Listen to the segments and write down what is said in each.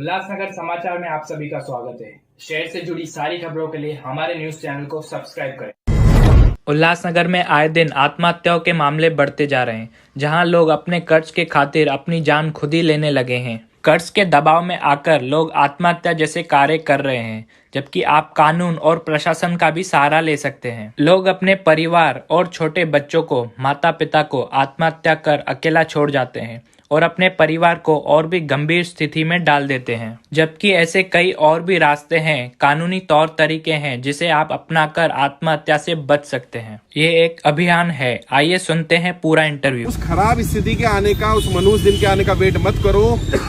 उल्लासनगर समाचार में आप सभी का स्वागत है। शहर से जुड़ी सारी खबरों के लिए हमारे न्यूज चैनल को सब्सक्राइब करें। उल्लासनगर में आए दिन आत्महत्याओं के मामले बढ़ते जा रहे हैं, जहां लोग अपने कर्ज के खातिर अपनी जान खुद ही लेने लगे हैं। कर्ज के दबाव में आकर लोग आत्महत्या जैसे कार्य कर रहे हैं, जबकि आप कानून और प्रशासन का भी सहारा ले सकते हैं। लोग अपने परिवार और छोटे बच्चों को, माता पिता को आत्महत्या कर अकेला छोड़ जाते हैं और अपने परिवार को और भी गंभीर स्थिति में डाल देते हैं। जबकि ऐसे कई और भी रास्ते हैं, कानूनी तौर तरीके हैं जिसे आप अपनाकर आत्महत्या से बच सकते हैं। ये एक अभियान है। आइए सुनते हैं पूरा इंटरव्यू। उस खराब स्थिति के आने का, उस मनुष्य दिन के आने का वेट मत करो।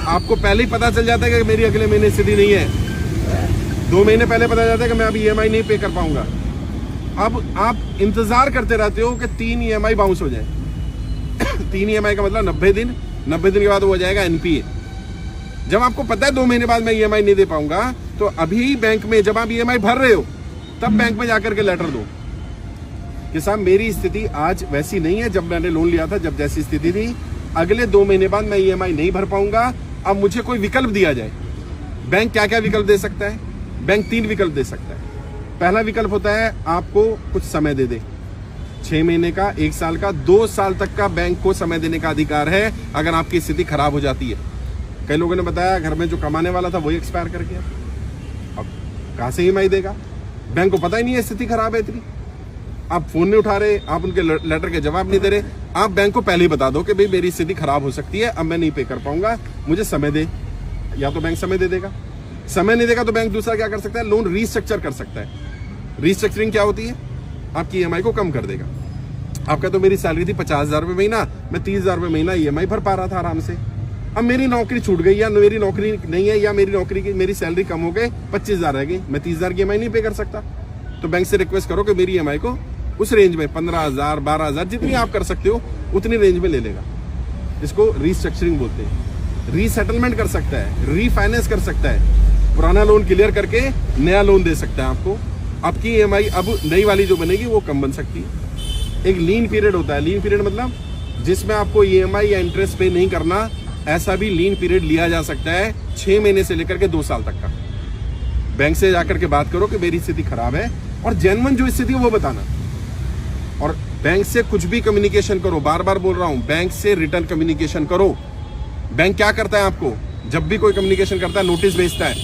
आपको पहले ही पता चल जाता है कि मेरी अगले महीने स्थिति नहीं है। 2 महीने पहले पता चलता है कि मैं अभी EMI नहीं पे कर पाऊंगा। अब आप इंतजार करते रहते हो कि 3 EMI बाउंस हो जाए। 3 EMI का मतलब 90 दिन। 90 दिन के बाद वो हो जाएगा NPA। जब आपको पता है 2 महीने बाद मैं EMI नहीं दे पाऊंगा, तो अभी बैंक में जब आप EMI भर रहे हो तब बैंक में जाकर के लेटर दो कि साहब मेरी स्थिति आज वैसी नहीं है जब मैंने लोन लिया था, जब जैसी स्थिति थी। अगले 2 महीने बाद मैं EMI नहीं भर पाऊंगा। अब मुझे कोई विकल्प दिया जाए। बैंक क्या क्या विकल्प दे सकता है? बैंक 3 विकल्प दे सकता है। पहला विकल्प होता है आपको कुछ समय दे दे। 6 महीने का, 1 साल का, 2 साल तक का बैंक को समय देने का अधिकार है अगर आपकी स्थिति खराब हो जाती है। कई लोगों ने बताया घर में जो कमाने वाला था वही एक्सपायर कर गया। अब कहां से EMI देगा? बैंक को पता ही नहीं है स्थिति खराब है इतनी। आप फोन नहीं उठा रहे, आप उनके लेटर के जवाब नहीं दे रहे। आप बैंक को पहले ही बता दो कि भाई मेरी स्थिति खराब हो सकती है, अब मैं नहीं पे कर पाऊंगा, मुझे समय दे। या तो बैंक समय दे देगा। समय नहीं देगा तो बैंक दूसरा क्या कर सकता है? लोन रीस्ट्रक्चर कर सकता है। रीस्ट्रक्चरिंग क्या होती है? आपकी EMI को कम कर देगा। आपका तो मेरी सैलरी थी 50,000 रुपये महीना, मैं 30,000 रुपये महीना EMI भर पा रहा था आराम से। अब मेरी नौकरी छूट गई या मेरी नौकरी नहीं है, या मेरी नौकरी की मेरी सैलरी कम हो गई, 25,000 रह गई, मैं 30,000 की EMI नहीं पे कर सकता। तो बैंक से रिक्वेस्ट करो कि मेरी EMI को उस रेंज में 15,000, 12,000 जितनी आप कर सकते हो उतनी रेंज में ले लेगा। इसको रीस्ट्रक्चरिंग बोलते हैं। रीसेटलमेंट कर सकता है, रीफाइनेंस कर सकता है, पुराना लोन क्लियर करके नया लोन दे सकता है आपको। आपकी EMI अब नई वाली जो बनेगी वो कम बन सकती है। एक लीन पीरियड होता है। लीन पीरियड मतलब जिसमें आपको EMI या इंटरेस्ट पे नहीं करना, ऐसा भी लीन पीरियड लिया जा सकता है 6 महीने से लेकर के 2 साल तक का। बैंक से जाकर के बात करो कि मेरी स्थिति खराब है और जेन्युइन जो स्थिति है वो बताना। और बैंक से कुछ भी कम्युनिकेशन करो, बार बार बोल रहा हूं, बैंक से रिटर्न कम्युनिकेशन करो। बैंक क्या करता है आपको? जब भी कोई कम्युनिकेशन करता है नोटिस भेजता है।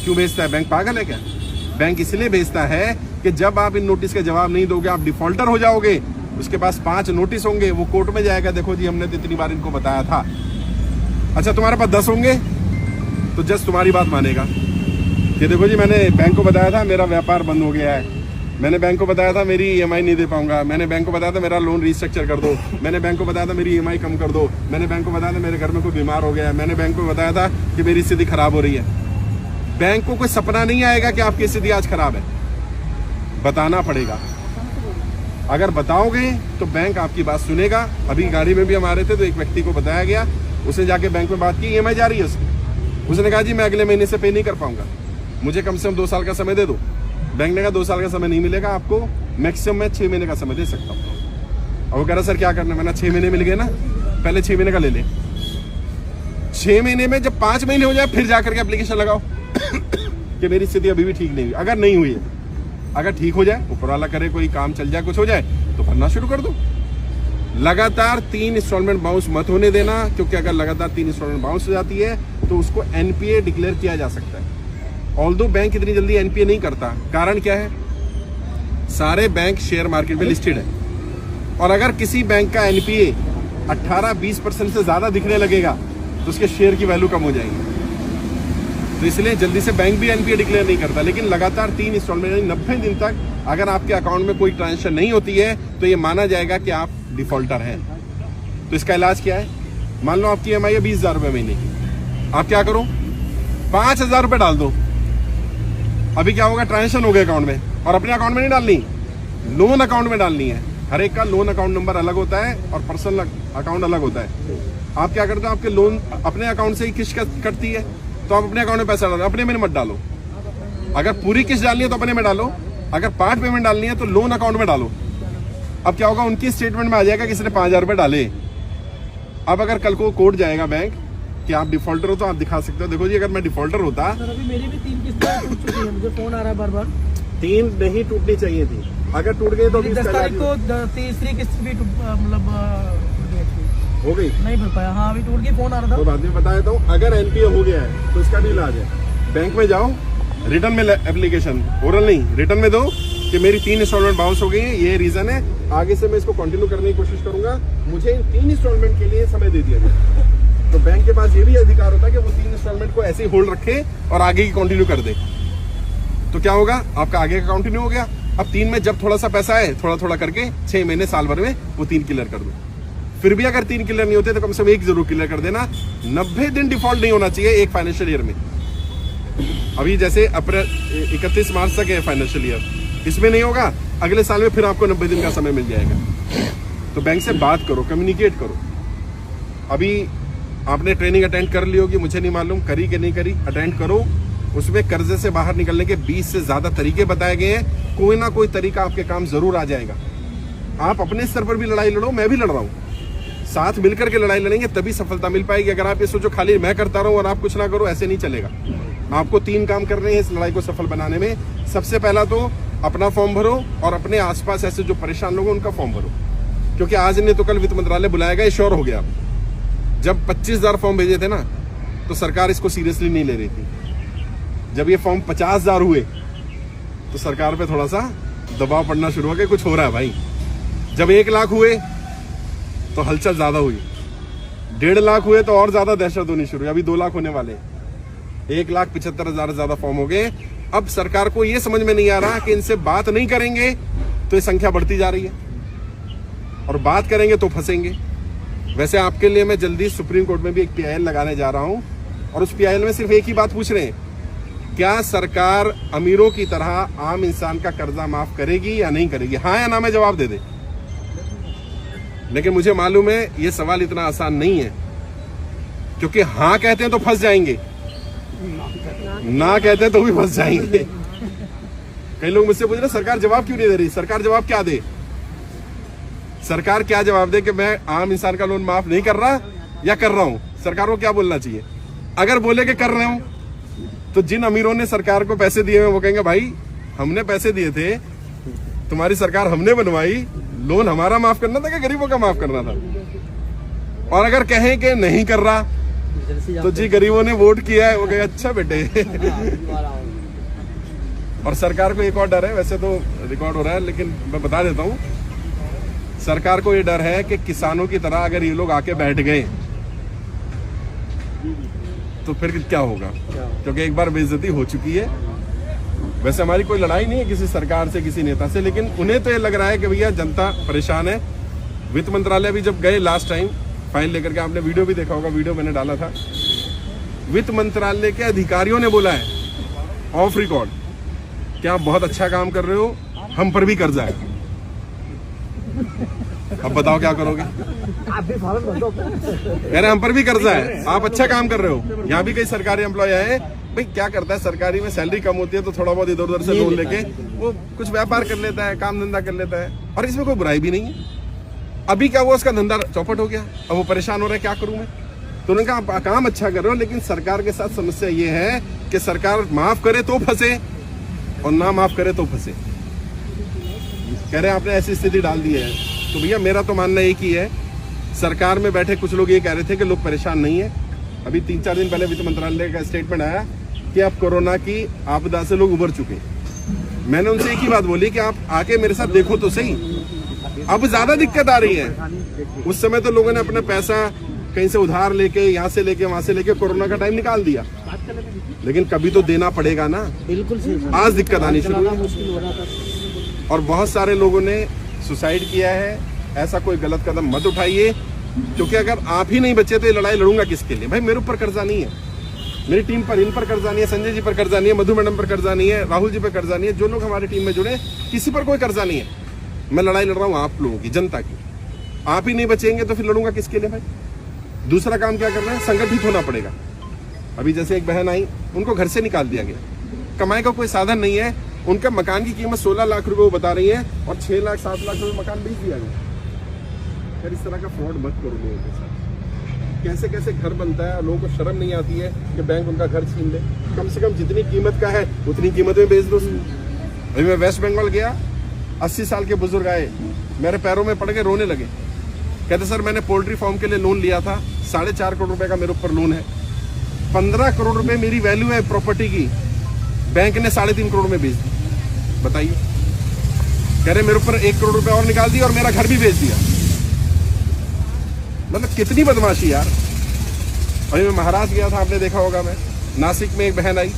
क्यों भेजता है? बैंक पागल है क्या? बैंक इसलिए भेजता है कि जब आप इन नोटिस का जवाब नहीं दोगे आप डिफॉल्टर हो जाओगे। उसके पास 5 नोटिस होंगे, वो कोर्ट में जाएगा, देखो जी हमने तो इतनी बार इनको बताया था। अच्छा तुम्हारे पास 10 होंगे तो जज तुम्हारी बात मानेगा कि देखो जी मैंने बैंक को बताया था मेरा व्यापार बंद हो गया है, मैंने बैंक को बताया था मेरी EMI नहीं दे पाऊंगा, मैंने बैंक को बताया था मेरा लोन रीस्ट्रक्चर कर दो, मैंने बैंक को बताया था मेरी EMI कम कर दो, मैंने बैंक को बताया था मेरे घर में कोई बीमार हो गया है, मैंने बैंक को बताया था कि मेरी स्थिति खराब हो रही है। बैंक को कोई सपना नहीं आएगा कि आपकी स्थिति आज खराब है। बताना पड़ेगा। अगर बताओगे तो बैंक आपकी बात सुनेगा। अभी गाड़ी में भी हम आ रहे थे तो एक व्यक्ति को बताया गया, उसने जाके बैंक में बात की, EMI जा रही है उसने कहा जी मैं अगले महीने से पे नहीं कर पाऊंगा, मुझे कम से कम 2 साल का समय दे दो। बैंक ने कहा 2 साल का समय नहीं मिलेगा आपको, मैक्सिमम मैं 6 महीने का समय दे सकता हूँ। और वो कह रहा सर क्या करना? मैंने 6 महीने मिल गए ना, पहले 6 महीने का ले ले। 6 महीने में जब 5 महीने हो जाए फिर जाकर के एप्लीकेशन लगाओ कि मेरी स्थिति अभी भी ठीक नहीं हुई। अगर नहीं हुई है, अगर ठीक हो जाए, ऊपर वाला करे, कोई काम चल जाए, कुछ हो जाए तो भरना शुरू कर दो। लगातार 3 इंस्टॉलमेंट बाउंस मत होने देना, क्योंकि अगर लगातार 3 इंस्टॉलमेंट बाउंस हो जाती है तो उसको NPA डिक्लेयर किया जा सकता है। ऑल्दो बैंक इतनी जल्दी NPA नहीं करता। कारण क्या है? सारे बैंक शेयर मार्केट में लिस्टेड है, और अगर किसी बैंक का NPA 18-20% से ज्यादा दिखने लगेगा तो उसके शेयर की वैल्यू कम हो जाएगी। तो इसलिए जल्दी से बैंक भी NPA डिक्लेयर नहीं करता। लेकिन लगातार 3 इंस्टॉलमेंट यानी 90 दिन तक अगर आपके अकाउंट में कोई ट्रांजेक्शन नहीं होती है तो ये माना जाएगा कि आप डिफॉल्टर हैं। तो इसका इलाज क्या है? मान लो आपकी EMI है 20,000 रुपये महीने की, आप क्या करो 5,000 रुपये डाल दो। अभी क्या होगा? ट्रांजेक्शन हो गया अकाउंट में, और अपने अकाउंट में नहीं डालनी, लोन अकाउंट में डालनी है। हर एक का लोन अकाउंट नंबर अलग होता है और पर्सनल अकाउंट अलग होता है। आप क्या करते हो? आपके लोन अपने अकाउंट से ही किस्त कटती है तो आप अपने अकाउंट में पैसा डालो, अपने में मत डालो। अगर पूरी किस्त डालनी है तो अपने में डालो, अगर पार्ट पेमेंट डालनी है तो लोन अकाउंट में डालो। अब क्या होगा? उनकी स्टेटमेंट में आ जाएगा किसी ने 5,000 रुपये डाले। अब अगर कल को कोर्ट जाएगा बैंक कि आप डिफॉल्टर हो तो आप दिखा सकते हो। देखो जी, अगर मैं डिफॉल्टर होता, सर अभी मेरी भी 3 किस्तें टूट चुकी है, मुझे फोन आ रहा है बार बार। 3 नहीं टूटनी चाहिए थी, अगर टूट गई तो अभी 10 इसका तारीख इलाज को तीसरी किस्त भी मतलब टूट गई थी। हो गई, नहीं भर पाया। हाँ अभी टूट गई, फोन आ रहा तो था। बाद में बता देता हूँ। अगर एनपीए हो गया है तो इसका भी इलाज है। बैंक में जाओ, रिटर्न में एप्लीकेशन, ओरल नहीं रिटर्न में दो कि मेरी 3 इंस्टॉलमेंट बाउंस हो गई है, ये रीजन है, आगे से मैं इसको कंटिन्यू करने की कोशिश करूंगा, मुझे इन 3 इंस्टॉलमेंट के लिए समय दे दिया गया। तो बैंक के पास ये भी अधिकार होता है कि वो 3 इंस्टॉलमेंट को ऐसे ही होल्ड रखे और आगे की कंटिन्यू कर दे। तो क्या होगा, आपका आगे का कंटिन्यू हो गया। अब 3 में जब थोड़ा सा पैसा है, थोड़ा थोड़ा करके 6 महीने साल भर में वो 3 क्लियर कर दो। फिर भी अगर 3 क्लियर नहीं होते तो कम से कम 1 जरूर क्लियर कर देना। 90 दिन डिफॉल्ट नहीं होना चाहिए एक फाइनेंशियल ईयर में। अभी जैसे अप्रैल 31 मार्च तक है फाइनेंशियल ईयर, इसमें नहीं होगा, अगले साल में फिर आपको 90 दिन का समय मिल जाएगा। तो बैंक से बात करो, कम्युनिकेट करो। अभी आपने ट्रेनिंग अटेंड कर ली होगी, मुझे नहीं मालूम करी कि नहीं करी, अटेंड करो। उसमें कर्जे से बाहर निकलने के 20 से ज्यादा तरीके बताए गए हैं। कोई ना कोई तरीका आपके काम जरूर आ जाएगा। आप अपने स्तर पर भी लड़ाई लड़ो, मैं भी लड़ रहा हूँ, साथ मिलकर के लड़ाई लड़ेंगे तभी सफलता मिल पाएगी। अगर आप ये सोचो खाली मैं करता रहूं और आप कुछ ना करो, ऐसे नहीं चलेगा। आपको 3 काम करने हैं इस लड़ाई को सफल बनाने में। सबसे पहला तो अपना फॉर्म भरो और अपने आसपास ऐसे जो परेशान लोग हैं उनका फॉर्म भरो, क्योंकि आज नहीं तो कल वित्त मंत्रालय बुलाएगा, ये श्योर हो गया। जब 25,000 फॉर्म भेजे थे ना तो सरकार इसको सीरियसली नहीं ले रही थी। जब ये फॉर्म 50,000 हुए तो सरकार पे थोड़ा सा दबाव पड़ना शुरू हो गया, कुछ हो रहा है भाई। जब 1 लाख हुए तो हलचल ज्यादा हुई, 1.5 लाख हुए तो और ज्यादा दहशत होनी शुरू हुई। अभी 2 लाख होने वाले, 1,75,000 ज्यादा फॉर्म हो गए। अब सरकार को ये समझ में नहीं आ रहा कि इनसे बात नहीं करेंगे तो ये संख्या बढ़ती जा रही है, और बात करेंगे तो फंसेंगे। वैसे आपके लिए मैं जल्दी सुप्रीम कोर्ट में भी एक PIL लगाने जा रहा हूं, और उस PIL में सिर्फ एक ही बात पूछ रहे हैं, क्या सरकार अमीरों की तरह आम इंसान का कर्जा माफ करेगी या नहीं करेगी? हाँ या ना में जवाब दे दे। लेकिन मुझे मालूम है ये सवाल इतना आसान नहीं है, क्योंकि हाँ कहते हैं तो फंस जाएंगे, ना कहते हैं तो भी फंस जाएंगे। कई लोग मुझसे पूछ रहे सरकार जवाब क्यों नहीं दे रही? सरकार जवाब क्या दे? सरकार क्या जवाब दे कि मैं आम इंसान का लोन माफ नहीं कर रहा या कर रहा हूं? सरकार को क्या बोलना चाहिए? अगर बोले कि कर रहे हूं तो जिन अमीरों ने सरकार को पैसे दिए हैं वो कहेंगे भाई हमने पैसे दिए थे, तुम्हारी सरकार हमने बनवाई, लोन हमारा माफ करना था कि गरीबों का माफ करना था? और अगर कहें कि नहीं कर रहा तो जी गरीबों ने वोट किया है, वो कहे अच्छा बेटे। और सरकार को एक और डर है, वैसे तो रिकॉर्ड हो रहा है लेकिन मैं बता देता हूं, सरकार को ये डर है कि किसानों की तरह अगर ये लोग आके बैठ गए तो फिर क्या होगा, क्योंकि एक बार बेइज्जती हो चुकी है। वैसे हमारी कोई लड़ाई नहीं है किसी सरकार से, किसी नेता से, लेकिन उन्हें तो ये लग रहा है कि भैया जनता परेशान है। वित्त मंत्रालय भी जब गए लास्ट टाइम फाइल लेकर के, आपने वीडियो भी देखा होगा, वीडियो मैंने डाला था, वित्त मंत्रालय के अधिकारियों ने बोला है ऑफ रिकॉर्ड कि आप बहुत अच्छा काम कर रहे हो, हम पर भी कर्जा है। अब बताओ क्या करोगे? अरे हम पर भी कर्जा है, आप अच्छा काम कर रहे हो। यहाँ भी कई सरकारी एम्प्लॉय है, भाई क्या करता है सरकारी में सैलरी कम होती है तो थोड़ा बहुत इधर उधर से लोन लेके वो कुछ व्यापार कर लेता है, काम धंधा कर लेता है, और इसमें कोई बुराई भी नहीं है। अभी क्या वो उसका धंधा चौपट हो गया, अब वो परेशान हो रहा है, क्या करूं मैं? तो उन्होंने कहा आप काम अच्छा कर रहे हो, लेकिन सरकार के साथ समस्या ये है कि सरकार माफ करे तो फंसे और ना माफ करे तो फंसे। कह रहे हैं आपने ऐसी स्थिति डाल दी है। तो भैया मेरा तो मानना एक ही है, सरकार में बैठे कुछ लोग ये कह रहे थे कि लोग परेशान नहीं है। अभी 3-4 दिन पहले वित्त मंत्रालय का स्टेटमेंट आया कि अब कोरोना की आपदा से लोग उबर चुके। मैंने उनसे एक ही बात बोली कि आप आके मेरे साथ देखो तो सही, अब ज्यादा दिक्कत आ रही है। उस समय तो लोगों ने अपना पैसा कहीं से उधार लेके, यहाँ से लेके, वहां से लेके कोरोना का टाइम निकाल दिया, लेकिन कभी तो देना पड़ेगा ना। बिल्कुल आज दिक्कत आनी शुरू हुई और बहुत सारे लोगों ने सुसाइड किया है। ऐसा कोई गलत कदम मत उठाइए, क्योंकि अगर आप ही नहीं बचे तो ये लड़ाई लड़ूंगा किसके लिए? भाई मेरे ऊपर कर्जा नहीं है, मेरी टीम पर, इन पर कर्जा नहीं है, संजय जी पर कर्जा नहीं है, मधु मैडम पर कर्जा नहीं है, राहुल जी पर कर्जा नहीं है, जो लोग हमारी टीम में जुड़े किसी पर कोई कर्जा नहीं है। मैं लड़ाई लड़ रहा हूँ आप लोगों की, जनता की। आप ही नहीं बचेंगे तो फिर लड़ूंगा किसके लिए भाई? दूसरा काम क्या करना है, संगठित होना पड़ेगा। अभी जैसे एक बहन आई, उनको घर से निकाल दिया गया, कमाई का कोई साधन नहीं है, उनका मकान की कीमत 16 लाख रुपए वो बता रही है और 6 लाख 7 लाख रुपए मकान बेच दिया गया। फिर इस तरह का फ्रॉड मत करो लोगों के साथ। कैसे कैसे घर बनता है, लोगों को शर्म नहीं आती है कि बैंक उनका घर छीन ले। कम से कम जितनी कीमत का है उतनी कीमत में बेच दो। अभी मैं वेस्ट बंगाल गया, 80 साल के बुजुर्ग आए, मेरे पैरों में पड़ के रोने लगे। कहते सर मैंने पोल्ट्री फार्म के लिए लोन लिया था, 4.5 करोड़ रुपए का मेरे ऊपर लोन है, 15 करोड़ रुपए मेरी वैल्यू है प्रॉपर्टी की, बैंक ने 3.5 करोड़ में बेच दी। बताइए, कह रहे मेरे ऊपर 1 करोड़ रुपए और निकाल दिया और मेरा घर भी बेच दिया। मतलब कितनी बदमाशी यार। अभी मैं महाराष्ट्र गया था, आपने देखा होगा, मैं नासिक में एक बहन आई,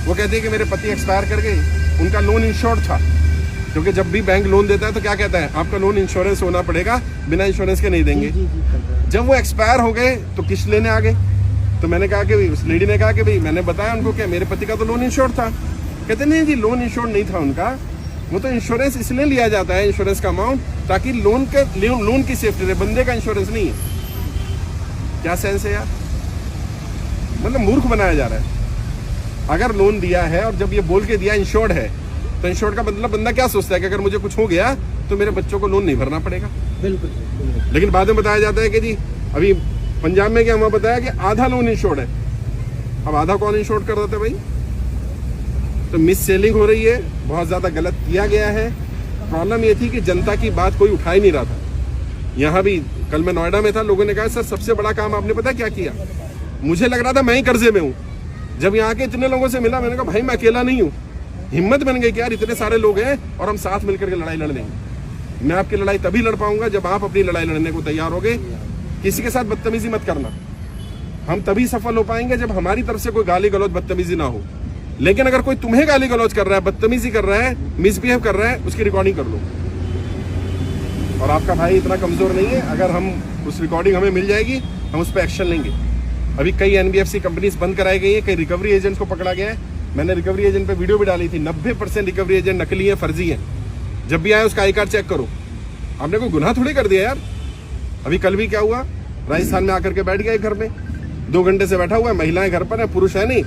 वो कहती है कि मेरे पति एक्सपायर कर गए, उनका लोन इंश्योर्ड था, क्योंकि जब भी बैंक लोन देता है तो क्या कहता है, आपका लोन इंश्योरेंस होना पड़ेगा, बिना इंश्योरेंस के नहीं देंगे। जब वो एक्सपायर हो गए तो किस्त लेने आ गए। तो मैंने कहा कि उस लेडी ने कहा कि भाई, मैंने बताया उनको क्या मेरे पति का तो लोन इंश्योर्ड था। कहते नहीं जी, लोन इंश्योर्ड नहीं था उनका, वो तो इंश्योरेंस इसलिए लिया जाता है, इंश्योरेंस का अमाउंट, ताकि लोन की सेफ्टी रहे, बंदे का इंश्योरेंस नहीं है। क्या सेंस है यार, मतलब मूर्ख बनाया जा रहा है। अगर लोन दिया है और जब ये बोल के दिया इंश्योर्ड है, तो इंश्योर्ड का मतलब बंदा क्या सोचता है कि अगर मुझे कुछ हो गया तो मेरे बच्चों को लोन नहीं भरना पड़ेगा। बिल्कुल। लेकिन बाद में बताया जाता है कि जी अभी पंजाब में क्या हमें बताया कि आधा लोन इंश्योर्ड है, अब आधा कौन इंश्योर्ड कर देते भाई। तो मिस सेलिंग हो रही है, बहुत ज्यादा गलत किया गया है। प्रॉब्लम ये थी कि जनता की बात कोई उठा ही नहीं रहा था। यहाँ भी कल मैं नोएडा में था, लोगों ने कहा सर सबसे बड़ा काम आपने पता क्या किया। मुझे लग रहा था मैं ही कर्जे में हूँ। जब यहाँ के इतने लोगों से मिला, मैंने कहा भाई मैं अकेला नहीं हूँ। हिम्मत बन गई कि यार इतने सारे लोग हैं और हम साथ मिलकर के लड़ाई लड़ लेंगे। मैं आपकी लड़ाई तभी लड़ पाऊंगा जब आप अपनी लड़ाई लड़ने को तैयार होगे। किसी के साथ बदतमीजी मत करना। हम तभी सफल हो पाएंगे जब हमारी तरफ से कोई गाली गलौज बदतमीजी ना हो। लेकिन अगर कोई तुम्हें गाली गलौज कर रहा है, बदतमीजी कर रहा है, मिसबिहेव कर रहा है, उसकी रिकॉर्डिंग कर लो। और आपका भाई इतना कमजोर नहीं है, अगर हम उस रिकॉर्डिंग हमें मिल जाएगी, हम उस पर एक्शन लेंगे। अभी कई NBFC कंपनीज बंद कराई गई है, कई रिकवरी एजेंट्स को पकड़ा गया है। मैंने रिकवरी एजेंट पे वीडियो भी डाली थी, 90% रिकवरी एजेंट नकली है, फर्जी है। जब भी आए उसका आई कार्ड चेक करो। आपने कोई गुनाह थोड़ी कर दिया यार। अभी कल भी क्या हुआ, राजस्थान में आकर के बैठ गया एक घर में, 2 घंटे से बैठा हुआ है, महिलाएं घर पर है, पुरुष है नहीं,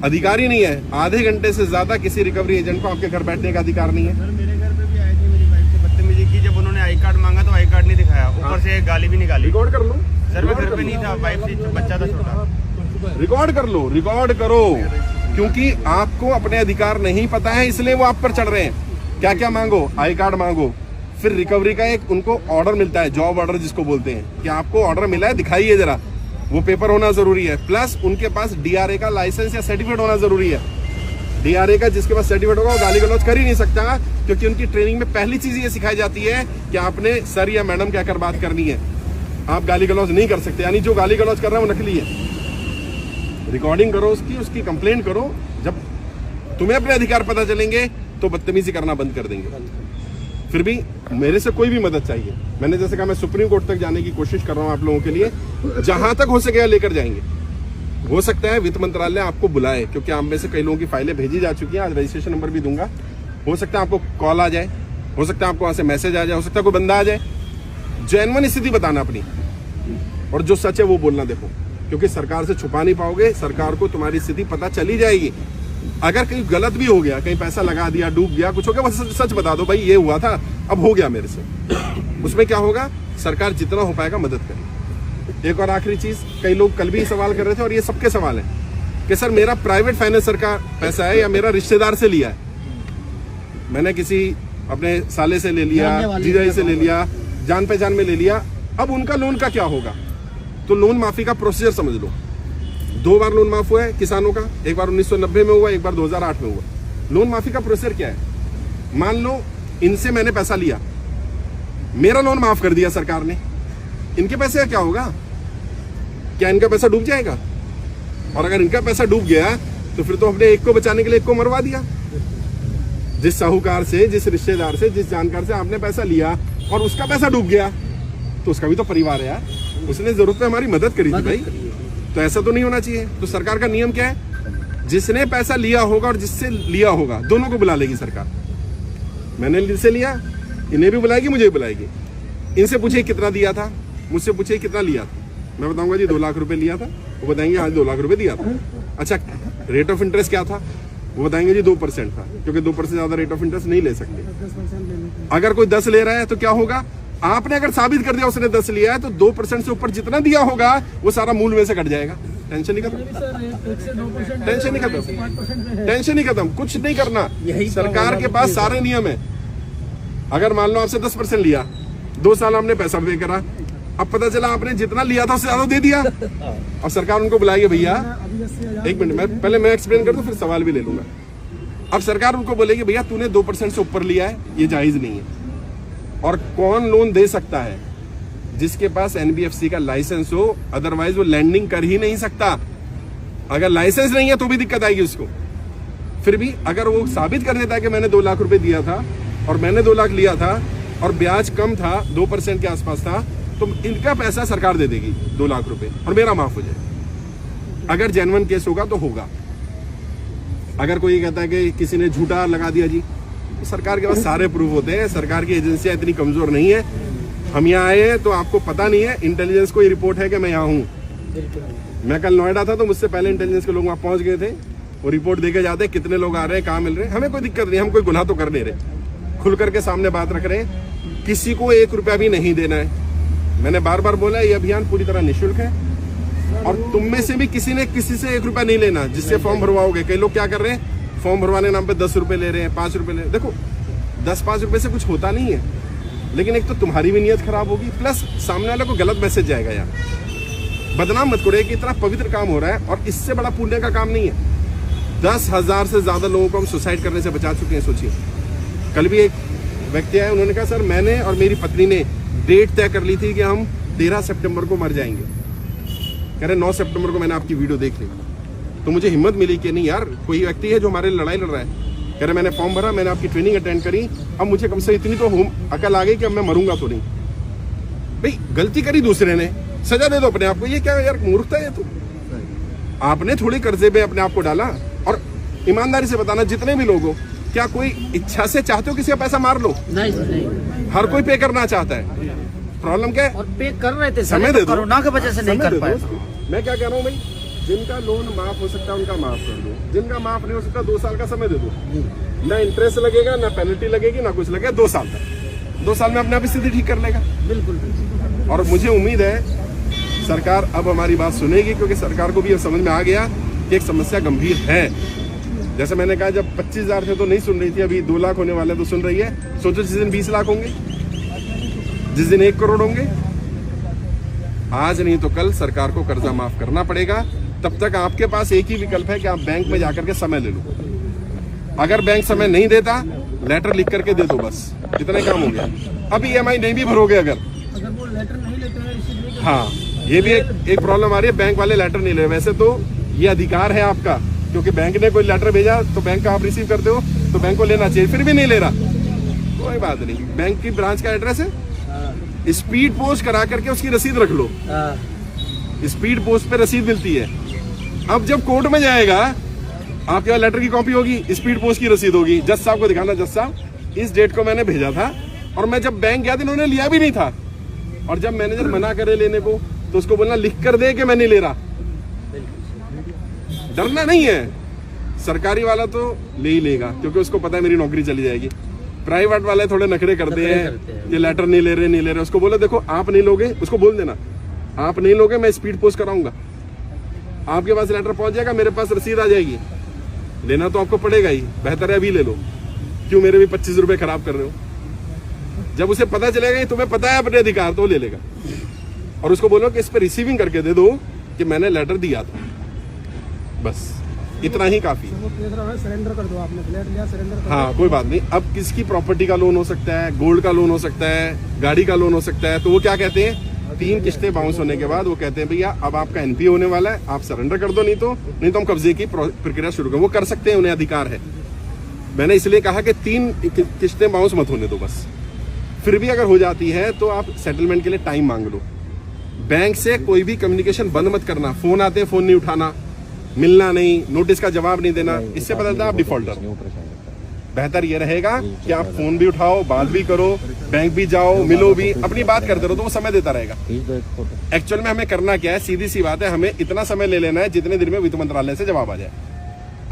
अधिकारी नहीं है। आधे घंटे से ज्यादा किसी रिकवरी एजेंट को आपके घर बैठने का अधिकार नहीं है। सर मेरे घर पे भी आए थे, मेरी वाइफ से बदतमीजी की। जब उन्होंने आई कार्ड मांगा तो आई कार्ड नहीं दिखाया, ऊपर से गाली भी निकाली। रिकॉर्ड कर लो सर मैं घर पे नहीं था, वाइफ से बच्चा था छोटा। रिकॉर्ड कर लो, रिकॉर्ड करो, क्योंकि आपको अपने अधिकार नहीं पता है, इसलिए वो आप पर चढ़ रहे हैं। क्या क्या मांगो, आई कार्ड मांगो, फिर रिकवरी का एक उनको ऑर्डर मिलता है, जॉब ऑर्डर जिसको बोलते हैं, कि आपको ऑर्डर मिला है दिखाइए जरा, वो पेपर होना जरूरी है। प्लस उनके पास DRA का लाइसेंस या सर्टिफिकेट होना जरूरी है। DRA का जिसके पास सर्टिफिकेट होगा वो गाली गलौज कर ही नहीं सकता, क्योंकि उनकी ट्रेनिंग में पहली चीज ये सिखाई जाती है कि आपने सर या मैडम कहकर बात करनी है, आप गाली गलौज नहीं कर सकते। यानी जो गाली गलौज कर रहा है वो नकली है। रिकॉर्डिंग करो उसकी कंप्लेंट करो। जब तुम्हें अपने अधिकार पता चलेंगे तो बदतमीजी करना बंद कर देंगे। फिर भी मेरे से कोई भी मदद चाहिए, मैंने जैसे कहा मैं सुप्रीम कोर्ट तक जाने की कोशिश कर रहा हूं आप लोगों के लिए, जहां तक हो सके लेकर जाएंगे। हो सकता है वित्त मंत्रालय आपको बुलाए, क्योंकि आप में से कई लोगों की फाइलें भेजी जा चुकी हैं, आज रजिस्ट्रेशन नंबर भी दूंगा। हो सकता है आपको कॉल आ जाए, हो सकता है आपको वहां से मैसेज आ जाए, हो सकता है कोई बंदा आ जाए। जेन्युइन स्थिति बताना अपनी, और जो सच है वो बोलना। देखो, क्योंकि सरकार से छुपा नहीं पाओगे, सरकार को तुम्हारी स्थिति पता चली जाएगी। अगर कहीं गलत भी हो गया, कहीं पैसा लगा दिया, डूब गया, कुछ हो गया, बस सच बता दो भाई ये हुआ था, अब हो गया मेरे से। उसमें क्या होगा, सरकार जितना हो पाएगा मदद करेगी। एक और आखिरी चीज, कई लोग कल भी सवाल कर रहे थे और ये सबके सवाल है कि सर मेरा प्राइवेट फाइनेंसर का पैसा है या मेरा रिश्तेदार से लिया है, मैंने किसी अपने साले से ले लिया, जीजाजी से ले लिया, जान पहचान में ले लिया, अब उनका लोन का क्या होगा। तो लोन माफी का प्रोसीजर समझ लो। 2 बार लोन माफ हुआ है किसानों का, एक बार 1990 में हुआ, एक बार 2008 में हुआ। लोन माफी का प्रोसीजर क्या है, मान लो इनसे मैंने पैसा लिया, मेरा लोन माफ कर दिया सरकार ने, इनके पैसे का क्या होगा, क्या इनका पैसा डूब जाएगा। और अगर इनका पैसा डूब गया तो फिर तो अपने एक को बचाने के लिए एक को मरवा दिया। जिस साहूकार से, जिस रिश्तेदार से, जिस जानकार से आपने पैसा लिया और उसका पैसा डूब गया, तो उसका भी तो परिवार है यार, उसने जरूरत में हमारी मदद करी थी भाई। तो ऐसा तो नहीं होना चाहिए। तो सरकार का नियम क्या है, जिसने पैसा लिया होगा और जिससे लिया होगा दोनों को बुला लेगी सरकार। मैंने जिनसे लिया इन्हें भी बुलाएगी, मुझे भी बुलाएगी। इनसे पूछिए कितना दिया था, मुझसे पूछिए कितना लिया था, मैं बताऊंगा जी 2 लाख रुपए लिया था, वो बताएंगे हाँ 2 लाख रुपए दिया था। अच्छा, रेट ऑफ इंटरेस्ट क्या था, वो बताएंगे जी 2% था, क्योंकि 2% ज्यादा रेट ऑफ इंटरेस्ट नहीं ले सकते। अगर कोई 10 ले रहा है तो क्या होगा, आपने अगर साबित कर दिया उसने 10 लिया है तो 2% से ऊपर जितना दिया होगा वो सारा मूल में से कट जाएगा। टेंशन नहीं खत्म, टेंशन नहीं खत्म, टेंशन नहीं खत्म, कुछ नहीं करना। सरकार के पास सारे नियम है। अगर मान लो आपसे 10% लिया, 2 साल आपने पैसा पे करा, अब पता चला आपने जितना लिया था उससे ज्यादा दे दिया, अब सरकार उनको बुलाएगी, भैया 1 मिनट पहले मैं एक्सप्लेन कर दूं फिर सवाल भी ले लूंगा। अब सरकार उनको बोलेगी भैया तूने 2% से ऊपर लिया है, ये जायज नहीं है। और कौन लोन दे सकता है? जिसके पास एनबीएफसी का लाइसेंस हो, अदरवाइज वो लैंडिंग कर ही नहीं सकता। अगर लाइसेंस नहीं है तो भी दिक्कत आएगी उसको। फिर भी अगर वो साबित कर देता है कि मैंने 2 लाख रुपए दिया था और मैंने 2 लाख लिया था और ब्याज कम था, 2% के आसपास था, तो इनका पैसा सरकार दे देगी 2 लाख रुपए और मेरा माफ हो जाए। अगर जेन्युइन केस होगा तो होगा। अगर कोई कहता है कि किसी ने झूठा लगा दिया जी, तो सरकार के पास सारे प्रूफ होते हैं। सरकार की एजेंसियां इतनी कमजोर नहीं है। हम यहाँ आए हैं तो आपको पता नहीं है, इंटेलिजेंस को ये रिपोर्ट है कि मैं यहाँ हूँ। मैं कल नोएडा था तो मुझसे पहले इंटेलिजेंस के लोग वहाँ पहुंच गए थे। वो रिपोर्ट देके जाते हैं कितने लोग आ रहे हैं, कहाँ मिल रहे हैं। हमें कोई दिक्कत नहीं, हम कोई गुनाह तो कर नहीं रहे, खुल करके सामने बात रख रहे हैं। किसी को 1 रुपया भी नहीं देना है। मैंने बार बार बोला ये अभियान पूरी तरह निःशुल्क है और तुम में से भी किसी ने किसी से 1 रुपया नहीं लेना जिससे फॉर्म भरवाओगे। कई लोग क्या कर रहे हैं, फॉर्म भरवाने नाम पे 10 रुपए ले रहे हैं, 5 रुपए ले रहे हैं। देखो 10-5 रुपए से कुछ होता नहीं है, लेकिन एक तो तुम्हारी भी नीयत खराब होगी, प्लस सामने वाले को गलत मैसेज जाएगा। यार बदनाम मत करो कि इतना पवित्र काम हो रहा है और इससे बड़ा पुण्य का काम नहीं है। 10,000 से ज्यादा लोगों को हम सुसाइड करने से बचा चुके हैं। सोचिए, कल भी एक व्यक्ति आए, उन्होंने कहा सर मैंने और मेरी पत्नी ने डेट तय कर ली थी कि हम 13 सितंबर को मर जाएंगे। कह रहे 9 सितंबर को मैंने आपकी वीडियो देख ली तो मुझे हिम्मत मिली कि नहीं यार, कोई व्यक्ति है जो हमारे लड़ाई लड़ रहा है। कह रहे मैंने फॉर्म भरा, मैंने आपकी ट्रेनिंग अटेंड करी, अब मुझे कम से इतनी तो अकल आ गई कि अब मैं मरूंगा तो नहीं। भाई गलती करी दूसरे ने, सजा दे दो अपने आप को। ये क्या यार मूर्खता है? तो आपने थोड़ी कर्जे पे अपने आप को डाला। और ईमानदारी से बताना, जितने भी लोग हो, क्या कोई इच्छा से चाहते हो किसी का पैसा मार लो? नहीं। हर कोई पे करना चाहता है। प्रॉब्लम क्या है? और पे कर रहे थे, समय दे दो। कोरोना की वजह से नहीं कर पाए। मैं क्या कह रहा हूँ भाई, जिनका लोन माफ हो सकता है उनका माफ कर दो, जिनका माफ नहीं हो सकता 2 साल का समय दे दो। ना इंटरेस्ट लगेगा, ना पेनल्टी लगेगी, ना कुछ लगेगा। 2 साल तक, 2 साल में अपने आप स्थिति ठीक कर लेगा। बिल्कुल। और मुझे उम्मीद है सरकार अब हमारी बात सुनेगी, क्योंकि सरकार को भी अब समझ में आ गया कि एक समस्या गंभीर है। जैसे मैंने कहा, जब 25,000 थे तो नहीं सुन रही थी, अभी 2 लाख होने वाले तो सुन रही है। सोचो जिस दिन 20 लाख होंगे, जिस दिन 1 करोड़ होंगे, आज नहीं तो कल सरकार को कर्जा माफ करना पड़ेगा। तब तक आपके पास एक ही विकल्प है कि आप बैंक में जाकर के समय ले लो। अगर बैंक समय नहीं देता, लेटर लिख करके दे दो, बस इतने काम हो गया। अब EMI नहीं भी भरोगे अगर वो लेटर नहीं लेते हैं, इसलिए हाँ, ये भी एक प्रॉब्लम आ रही है, बैंक वाले लेटर नहीं ले। वैसे तो ये अधिकार है आपका, क्योंकि बैंक ने कोई लेटर भेजा तो बैंक का आप रिसीव करते हो, तो बैंक को लेना चाहिए, फिर भी नहीं ले रहा। कोई बात नहीं, बैंक की ब्रांच का एड्रेस है, स्पीड पोस्ट करा करके उसकी रसीद रख लो। स्पीड पोस्ट पे रसीद मिलती है। अब जब कोर्ट में जाएगा, आपके पास लेटर की कॉपी होगी, स्पीड पोस्ट की रसीद होगी, जज साहब को दिखाना, जज साहब इस डेट को मैंने भेजा था और मैं जब बैंक गया था इन्होंने लिया भी नहीं था। और जब मैनेजर मना करे लेने को तो उसको बोलना लिख कर दे कि मैं नहीं ले रहा। डरना नहीं है, सरकारी वाला तो ले ही लेगा, क्योंकि उसको पता है मेरी नौकरी चली जाएगी। प्राइवेट वाले थोड़े नखरे करते हैं, ये लेटर नहीं ले रहे। उसको बोलो देखो आप नहीं लोगे, उसको बोल देना आप नहीं लोगे, मैं स्पीड पोस्ट कराऊंगा, आपके पास लेटर पहुंच जाएगा, मेरे पास रसीद आ जाएगी। लेना तो आपको पड़ेगा ही, बेहतर है अभी ले लो, क्यों मेरे भी 25 रुपए खराब कर रहे हो। जब उसे पता चलेगा तुम्हें पता है अपने अधिकार, तो ले लेगा। और उसको बोलो कि इस पर रिसीविंग करके दे दो कि मैंने लेटर दिया था, बस इतना ही काफी। सरेंडर कर दो, आपने फ्लैट लिया, सरेंडर कर दो। हाँ कोई बात नहीं। अब किसकी प्रॉपर्टी का लोन हो सकता है, गोल्ड का लोन हो सकता है, गाड़ी का लोन हो सकता है, तो वो क्या कहते हैं, 3 किस्तें बाउंस होने के बाद वो कहते हैं भैया अब आपका NPA होने वाला है, आप सरेंडर कर दो, नहीं तो हम कब्जे की प्रक्रिया शुरू करें। वो कर सकते हैं, उन्हें अधिकार है। मैंने इसलिए कहा कि 3 किस्तें बाउंस मत होने दो बस। फिर भी अगर हो जाती है तो आप सेटलमेंट के लिए टाइम मांग लो। बैंक से कोई भी कम्युनिकेशन बंद मत करना। फोन आते हैं, फोन नहीं उठाना, मिलना नहीं, नोटिस का जवाब नहीं देना, इससे पता चलता है आप डिफॉल्टर। बेहतर ये रहेगा कि आप फोन भी उठाओ, बात भी करो, बैंक भी जाओ, मिलो भी, अपनी बात करते रहो, तो वो समय देता रहेगा। एक्चुअल में हमें करना क्या है, सीधी सी बात है, हमें इतना समय ले लेना है जितने दिन में वित्त मंत्रालय से जवाब आ जाए।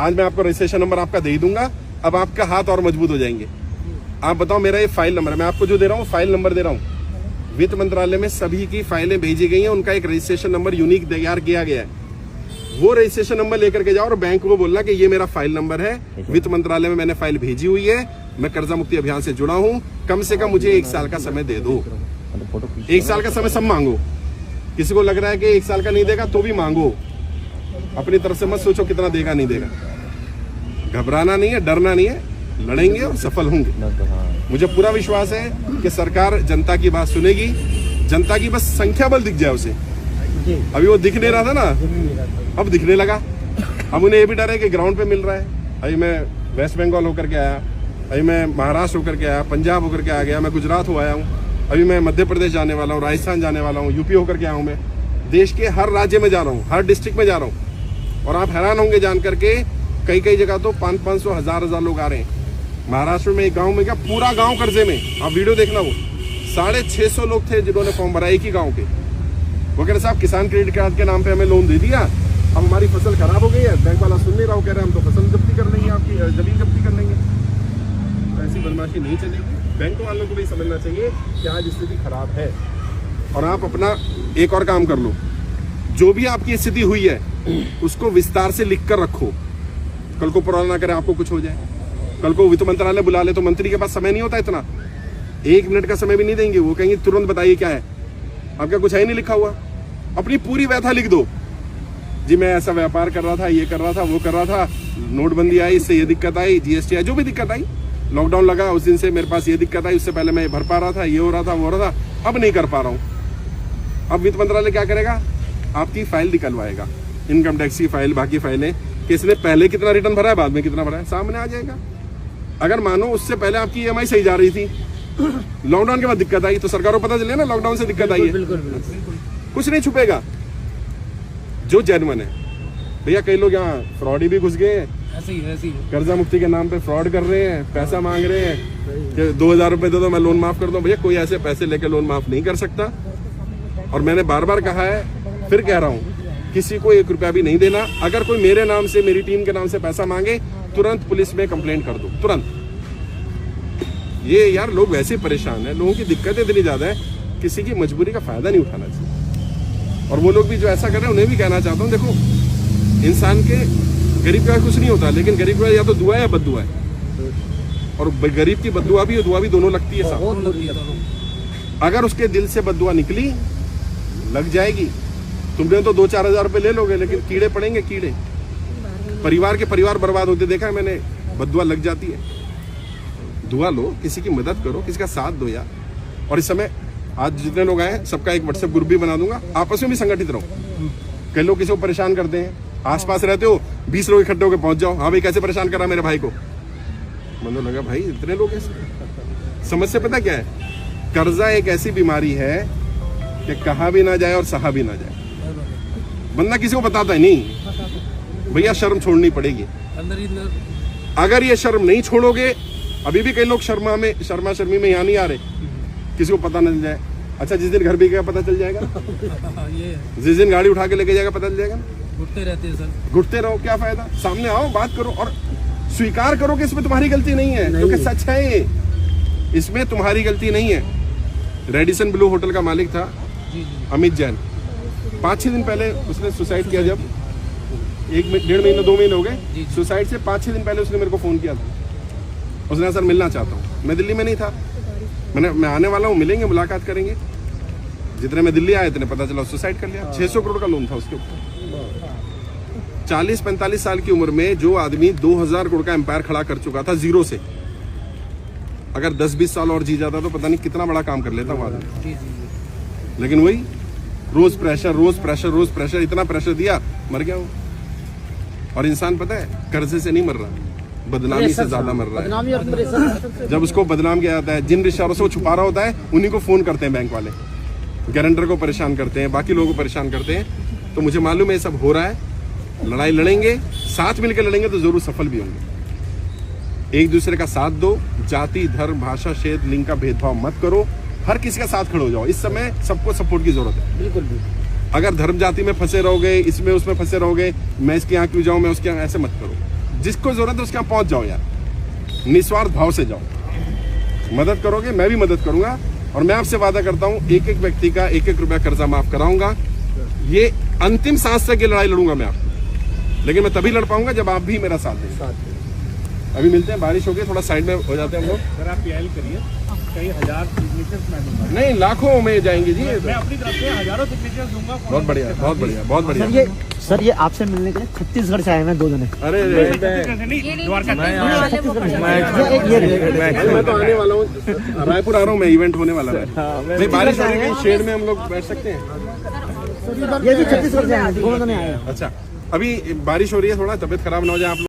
आज मैं आपको रजिस्ट्रेशन नंबर आपका दे ही दूंगा, अब आपका हाथ और मजबूत हो जाएंगे। आप बताओ मेरा ये फाइल नंबर है, मैं आपको जो दे रहा हूँ फाइल नंबर दे रहा हूँ, वित्त मंत्रालय में सभी की फाइलें भेजी गई हैं, उनका एक रजिस्ट्रेशन नंबर यूनिक तैयार किया गया है। वो रजिस्ट्रेशन नंबर लेकर के जाओ और बैंक को बोलना कि ये मेरा फाइल नंबर है, वित्त मंत्रालय में मैंने फाइल भेजी हुई है, मैं कर्जा मुक्ति अभियान से जुड़ा हूं, कम से कम मुझे 1 साल का समय दे दो। 1 साल का समय सब मांगो, किसी को लग रहा है कि 1 साल का नहीं देगा तो भी मांगो, अपनी तरफ से मत सोचो कितना देगा नहीं देगा। घबराना नहीं है, डरना नहीं है, लड़ेंगे और सफल होंगे। मुझे पूरा विश्वास है कि सरकार जनता की बात सुनेगी, जनता की बस संख्या बल दिख जाए उसे। अभी वो दिख नहीं रहा था ना, अब दिखने लगा। अब उन्हें ये भी डर है कि ग्राउंड पे मिल रहा है। अभी मैं वेस्ट बंगाल होकर के आया, अभी मैं महाराष्ट्र होकर के आया, पंजाब होकर के आ गया, मैं गुजरात हो आया हूँ, अभी मैं मध्य प्रदेश जाने वाला हूँ, राजस्थान जाने वाला हूँ, यूपी होकर के आया हूँ, मैं देश के हर राज्य में जा रहा हूँ, हर डिस्ट्रिक्ट में जा रहा हूँ। और आप हैरान होंगे जान करके, कई कई जगह तो 500-500 हजार लोग आ रहे हैं। महाराष्ट्र में एक गांव में क्या पूरा गांव कर्जे में, आप वीडियो देखना, वो 650 लोग थे जिन्होंने फॉर्म भरा एक ही गांव के। वो कह रहे साहब किसान क्रेडिट कार्ड के नाम पे हमें लोन दे दिया, अब हमारी फसल खराब हो गई है, बैंक वाला सुन नहीं रहा, कह रहे हम तो फसल जब्ती कर लेंगे, आपकी जमीन जब्ती कर लेंगे। ऐसी बदमाशी नहीं चलेगी। बैंक वालों को भी समझना चाहिए कि आज स्थिति खराब है और आप अपना एक और काम कर लो, जो भी आपकी स्थिति हुई है उसको विस्तार से लिख कर रखो, कल को पुराना ना करे आपको कुछ हो जाए। कल को वित्त मंत्रालय बुला ले तो मंत्री के पास समय नहीं होता इतना, 1 मिनट का समय भी नहीं देंगे, वो कहेंगे तुरंत बताइए क्या है, आपका कुछ है ही नहीं लिखा हुआ, अपनी पूरी व्यथा लिख दो। जी मैं ऐसा व्यापार कर रहा था, ये कर रहा था, वो कर रहा था, नोटबंदी आई, इससे ये दिक्कत आई, जीएसटी आई, जो भी दिक्कत आई, लॉकडाउन लगा उस दिन से मेरे पास ये दिक्कत आई, उससे पहले मैं भर पा रहा था, ये हो रहा था, वो हो रहा था, अब नहीं कर पा रहा हूँ। अब वित्त मंत्रालय क्या करेगा, आपकी फाइल निकलवाएगा, इनकम टैक्स की फाइल, बाकी फाइलें, किसने पहले कितना रिटर्न भरा है, बाद में कितना भरा है, सामने आ जाएगा। अगर मानो उससे पहले आपकी ईएमआई सही जा रही थी, लॉकडाउन के बाद दिक्कत आई, तो सरकार को पता चले ना लॉकडाउन से दिक्कत आई है, कुछ नहीं छुपेगा जो जेन्युइन है। भैया कई लोग यहाँ फ्रॉडी भी घुस गए हैं, ऐसे ही कर्जा मुक्ति के नाम पे फ्रॉड कर रहे हैं, पैसा मांग रहे हैं कि 2000 रुपए दे दो मैं लोन माफ कर दूं। भैया कोई ऐसे पैसे लेके लोन माफ नहीं कर सकता। और मैंने बार बार कहा है, फिर कह रहा हूँ, किसी को 1 रुपया भी नहीं देना। अगर कोई मेरे नाम से, मेरी टीम के नाम से पैसा मांगे, तुरंत पुलिस में कंप्लेंट कर दो, तुरंत। ये यार लोग वैसे परेशान हैं, लोगों की दिक्कतें इतनी ज्यादा है, किसी की मजबूरी का फायदा नहीं उठाना चाहिए। और वो लोग भी जो ऐसा कर रहे हैं उन्हें भी कहना चाहता हूँ, देखो इंसान के गरीब का कुछ नहीं होता, लेकिन गरीब का या तो दुआ है या बद्दुआ है, और गरीब की बद्दुआ भी और दुआ भी दोनों लगती है साथ। अगर उसके दिल से बद्दुआ निकली, लग जाएगी। तुमने तो 2-4 हजार रुपए ले लोगे, लेकिन कीड़े पड़ेंगे, कीड़े परिवार के परिवार बर्बाद होते देखा है मैंने, बद्दुआ लग जाती है। दुआ लो, किसी की मदद करो, किसी का साथ दो यार। और इस समय आज जितने लोग आए सबका एक व्हाट्सएप ग्रुप भी बना दूंगा, आपस में भी संगठित रहो। कई लोग किसी को परेशान करते हैं, आसपास रहते हो 20 लोग इकट्ठे होकर पहुंच जाओ, हाँ भाई कैसे परेशान कर रहा मेरे भाई को, मतलब लगा भाई इतने लोग हैं। समस्या पता क्या है, कर्जा एक ऐसी बीमारी है कि कहा भी ना जाए और सहा भी ना जाए, बंदा किसी को बताता ही नहीं। भैया शर्म छोड़नी पड़ेगी। अगर ये शर्म नहीं छोड़ोगे, अभी भी कई लोग शर्मा शर्मी में यहाँ नहीं आ रहे, किसी को पता न चल जाए। अच्छा जिस दिन घर भी गया पता चल जाएगा, जिस दिन गाड़ी उठा के लेके जाएगा पता चल जाएगा। घुटते रहते हैं सर, घुटते रहो, क्या फायदा। सामने आओ, बात करो और स्वीकार करो कि इसमें तुम्हारी गलती नहीं है, क्योंकि सच है ये, इसमें तुम्हारी गलती नहीं है। रेडिसन ब्लू होटल का मालिक था अमित जैन, 5-6 दिन पहले उसने सुसाइड किया। जब 1-1.5 महीने 2 महीने हो गए सुसाइड से, 5-6 दिन पहले उसने मेरे को फोन किया था। उसने सर मिलना चाहता हूँ। मैं दिल्ली में नहीं था, मैं आने वाला हूँ, मिलेंगे, मुलाकात करेंगे। जितने मैं दिल्ली आया इतने पता चला सुसाइड कर लिया। 600 करोड़ का लोन था उसके ऊपर। 40-45 साल की उम्र में जो आदमी 2000 करोड़ का एम्पायर खड़ा कर चुका था जीरो से, अगर 10-20 साल और जी जाता तो पता नहीं कितना बड़ा काम कर लेता वो आदमी। लेकिन वही रोज प्रेशर, इतना प्रेशर दिया, मर गया वो। और इंसान पता है कर्जे से नहीं मर रहा, बदनामी से ज्यादा मर रहा है। जब उसको बदनाम किया जाता है, जिन रिश्तेदारों से वो छुपा रहा होता है उन्हीं को फोन करते हैं बैंक वाले, गारंटर को परेशान करते हैं, बाकी लोगों को परेशान करते हैं। तो मुझे मालूम है ये सब हो रहा है। लड़ाई लड़ेंगे, साथ मिलकर लड़ेंगे तो जरूर सफल भी होंगे। एक दूसरे का साथ दो, जाति धर्म भाषा क्षेत्र लिंग का भेदभाव मत करो, हर किसी का साथ खड़े हो जाओ। इस समय सबको सपोर्ट की जरूरत है। बिल्कुल। अगर धर्म जाति में फंसे रहोगे, इसमें उसमें फंसे रहोगे, मैं इसके यहाँ क्यों जाऊं, मैं उसके यहाँ, ऐसे मत करो। जिसको जरूरत है उसके यहाँ पहुंच जाओ यार, निस्वार्थ भाव से जाओ। मदद करोगे, मैं भी मदद करूंगा और मैं आपसे वादा करता हूँ एक एक व्यक्ति का 1-1 रुपया कर्जा माफ कराऊंगा। ये अंतिम सांस तक ये लड़ाई लड़ूंगा मैं आपको, लेकिन मैं तभी लड़ पाऊंगा जब आप भी मेरा साथ देंगे। अभी मिलते हैं, बारिश हो गई, थोड़ा साइड में हो जाते हैं हम लोग। सर आप पीएल करिए, कई हजार सिग्नेचर्स मैं दूंगा। नहीं, लाखों में जाएंगे जी। मैं अपनी तरफ से हजारों सिग्नेचर्स दूंगा। बहुत बढ़िया, बहुत बढ़िया, बहुत बढ़िया। सर ये आपसे मिलने के लिए छत्तीसगढ़ से आए हैं 2 जने। अरे द्वारका मैं तो आने वाला हूँ, रायपुर आ रहा हूँ मैं, इवेंट होने वाला है। नहीं, बारिश हो रही है, शेड में हम लोग बैठ सकते हैं। ये भी छत्तीसगढ़ से आए हैं, 2 जने आए हैं। अच्छा, अभी बारिश हो रही है, थोड़ा तबीयत खराब ना हो जाए आप लोग।